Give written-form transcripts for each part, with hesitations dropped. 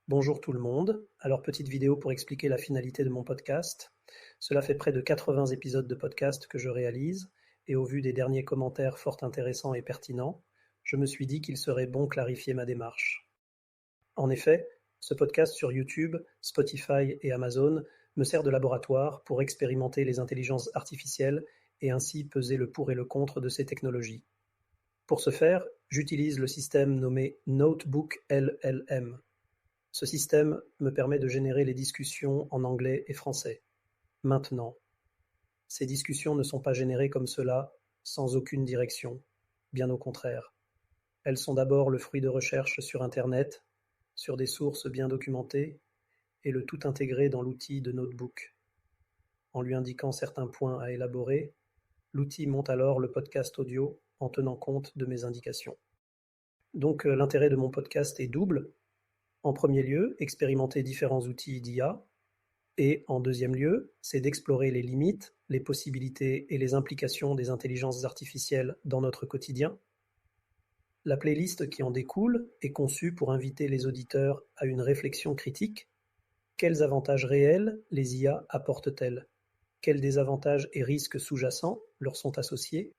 Bonjour tout le monde. Alors petite vidéo pour expliquer la finalité de mon podcast. Cela fait près de 80 épisodes de podcast que je réalise et au vu des derniers commentaires fort intéressants et pertinents, je me suis dit qu'il serait bon clarifier ma démarche. En effet, ce podcast sur YouTube, Spotify et Amazon me sert de laboratoire pour expérimenter les intelligences artificielles et ainsi peser le pour et le contre de ces technologies. Pour ce faire, j'utilise le système nommé Notebook LLM. Ce système me permet de générer les discussions en anglais et français. Maintenant, ces discussions ne sont pas générées comme cela, sans aucune direction. Bien au contraire. Elles sont d'abord le fruit de recherches sur Internet, sur des sources bien documentées, et le tout intégré dans l'outil de Notebook. En lui indiquant certains points à élaborer, l'outil monte alors le podcast audio en tenant compte de mes indications. Donc l'intérêt de mon podcast est double. En premier lieu, expérimenter différents outils d'IA, et en deuxième lieu, c'est d'explorer les limites, les possibilités et les implications des intelligences artificielles dans notre quotidien. La playlist qui en découle est conçue pour inviter les auditeurs à une réflexion critique. Quels avantages réels les IA apportent-elles? Quels désavantages et risques sous-jacents leur sont associés?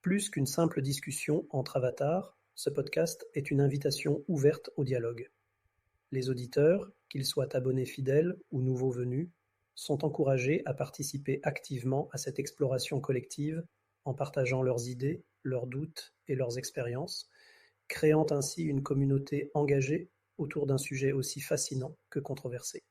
Plus qu'une simple discussion entre avatars, ce podcast est une invitation ouverte au dialogue. Les auditeurs, qu'ils soient abonnés fidèles ou nouveaux venus, sont encouragés à participer activement à cette exploration collective en partageant leurs idées, leurs doutes et leurs expériences, créant ainsi une communauté engagée autour d'un sujet aussi fascinant que controversé.